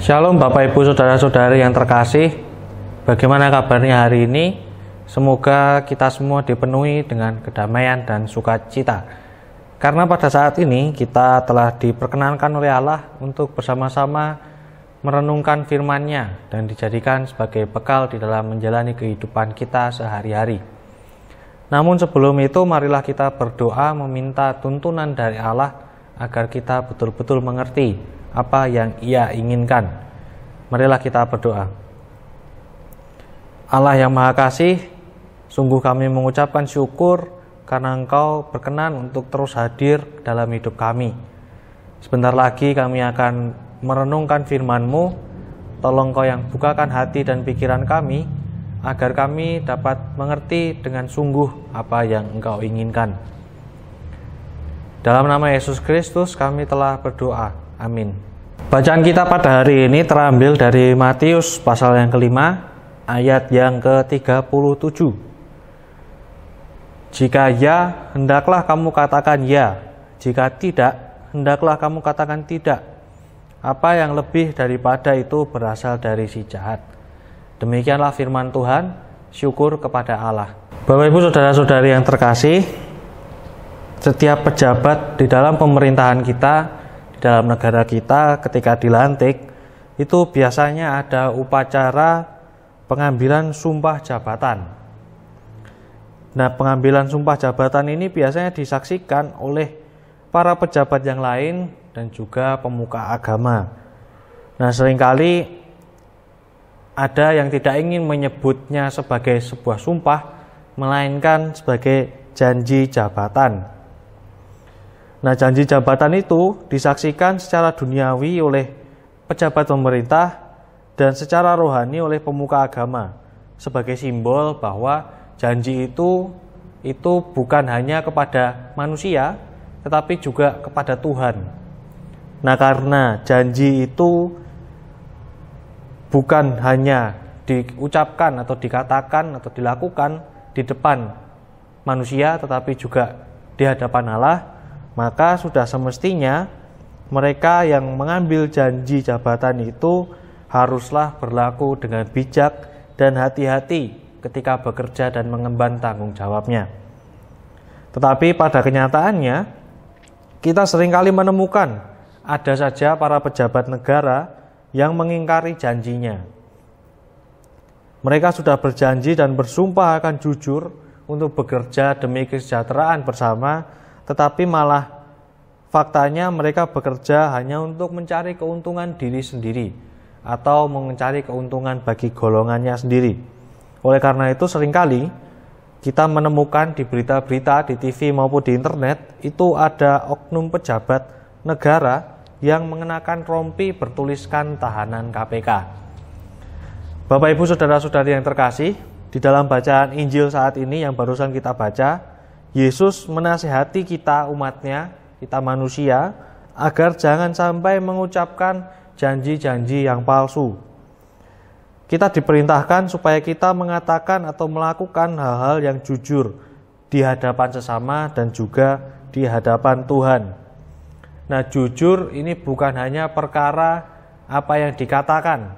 Shalom Bapak Ibu Saudara-saudari yang terkasih. Bagaimana kabarnya hari ini? Semoga kita semua dipenuhi dengan kedamaian dan sukacita. Karena pada saat ini kita telah diperkenankan oleh Allah untuk bersama-sama merenungkan firman-Nya dan dijadikan sebagai bekal di dalam menjalani kehidupan kita sehari-hari. Namun sebelum itu marilah kita berdoa meminta tuntunan dari Allah agar kita betul-betul mengerti apa yang Ia inginkan. Marilah kita berdoa. Allah yang Maha Kasih, sungguh kami mengucapkan syukur karena Engkau berkenan untuk terus hadir dalam hidup kami. Sebentar lagi kami akan merenungkan firman-Mu. Tolong Engkau yang bukakan hati dan pikiran kami agar kami dapat mengerti dengan sungguh apa yang Engkau inginkan. Dalam nama Yesus Kristus kami telah berdoa. Amin. Bacaan kita pada hari ini terambil dari Matius pasal yang kelima, ayat yang ke-37. Jika ya, hendaklah kamu katakan ya. Jika tidak, hendaklah kamu katakan tidak. Apa yang lebih daripada itu berasal dari si jahat. Demikianlah firman Tuhan, syukur kepada Allah. Bapak Ibu Saudara-saudari yang terkasih, setiap pejabat di dalam pemerintahan kita, di dalam negara kita ketika dilantik, itu biasanya ada upacara pengambilan sumpah jabatan. Nah, pengambilan sumpah jabatan ini biasanya disaksikan oleh para pejabat yang lain dan juga pemuka agama. Nah, seringkali ada yang tidak ingin menyebutnya sebagai sebuah sumpah, melainkan sebagai janji jabatan. Nah, janji jabatan itu disaksikan secara duniawi oleh pejabat pemerintah dan secara rohani oleh pemuka agama sebagai simbol bahwa janji itu bukan hanya kepada manusia tetapi juga kepada Tuhan. Nah, karena janji itu bukan hanya diucapkan atau dikatakan atau dilakukan di depan manusia tetapi juga di hadapan Allah, maka sudah semestinya mereka yang mengambil janji jabatan itu haruslah berlaku dengan bijak dan hati-hati ketika bekerja dan mengemban tanggung jawabnya. Tetapi pada kenyataannya, kita seringkali menemukan ada saja para pejabat negara yang mengingkari janjinya. Mereka sudah berjanji dan bersumpah akan jujur untuk bekerja demi kesejahteraan bersama, tetapi malah faktanya mereka bekerja hanya untuk mencari keuntungan diri sendiri atau mencari keuntungan bagi golongannya sendiri. Oleh karena itu seringkali kita menemukan di berita-berita di TV maupun di internet itu ada oknum pejabat negara yang mengenakan rompi bertuliskan tahanan KPK. Bapak Ibu Saudara-saudari yang terkasih, di dalam bacaan Injil saat ini yang barusan kita baca, Yesus menasihati kita umatnya, kita manusia, agar jangan sampai mengucapkan janji-janji yang palsu. Kita diperintahkan supaya kita mengatakan atau melakukan hal-hal yang jujur di hadapan sesama dan juga di hadapan Tuhan. Nah, jujur ini bukan hanya perkara apa yang dikatakan,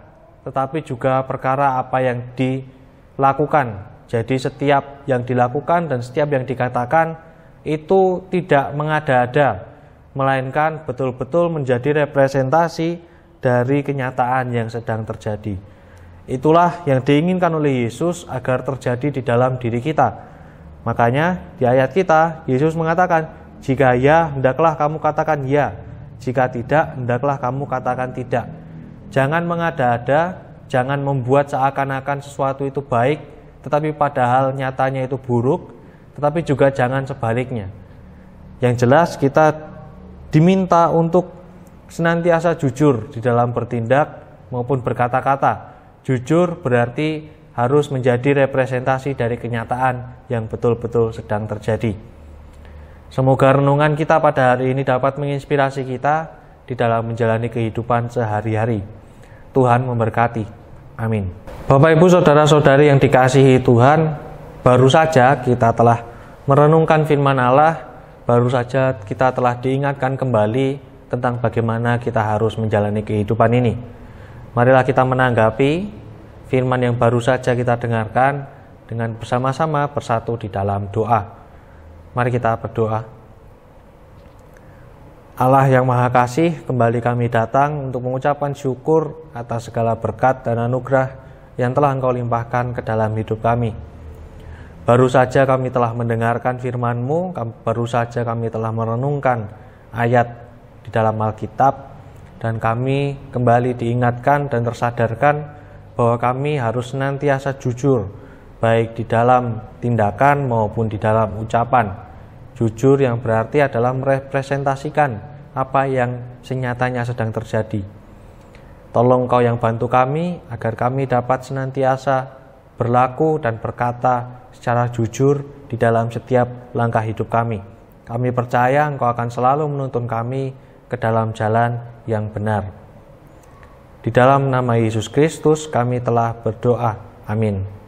tetapi juga perkara apa yang dilakukan. Jadi setiap yang dilakukan dan setiap yang dikatakan itu tidak mengada-ada, melainkan betul-betul menjadi representasi dari kenyataan yang sedang terjadi. Itulah yang diinginkan oleh Yesus agar terjadi di dalam diri kita. Makanya di ayat kita, Yesus mengatakan, jika ya, hendaklah kamu katakan ya. Jika tidak, hendaklah kamu katakan tidak. Jangan mengada-ada, jangan membuat seakan-akan sesuatu itu baik, tetapi padahal nyatanya itu buruk, tetapi juga jangan sebaliknya. Yang jelas kita diminta untuk senantiasa jujur di dalam bertindak maupun berkata-kata. Jujur berarti harus menjadi representasi dari kenyataan yang betul-betul sedang terjadi. Semoga renungan kita pada hari ini dapat menginspirasi kita di dalam menjalani kehidupan sehari-hari. Tuhan memberkati. Amin. Bapak Ibu Saudara-saudari yang dikasihi Tuhan, baru saja kita telah merenungkan firman Allah, baru saja kita telah diingatkan kembali tentang bagaimana kita harus menjalani kehidupan ini. Marilah kita menanggapi firman yang baru saja kita dengarkan dengan bersama-sama bersatu di dalam doa. Mari kita berdoa. Allah yang Maha Kasih, kembali kami datang untuk mengucapkan syukur atas segala berkat dan anugerah yang telah Engkau limpahkan ke dalam hidup kami. Baru saja kami telah mendengarkan firman-Mu, baru saja kami telah merenungkan ayat di dalam Alkitab, dan kami kembali diingatkan dan tersadarkan bahwa kami harus senantiasa jujur, baik di dalam tindakan maupun di dalam ucapan. Jujur yang berarti adalah merepresentasikan apa yang senyatanya sedang terjadi. Tolong Kau yang bantu kami agar kami dapat senantiasa berlaku dan berkata secara jujur di dalam setiap langkah hidup kami. Kami percaya Engkau akan selalu menuntun kami ke dalam jalan yang benar. Di dalam nama Yesus Kristus kami telah berdoa. Amin.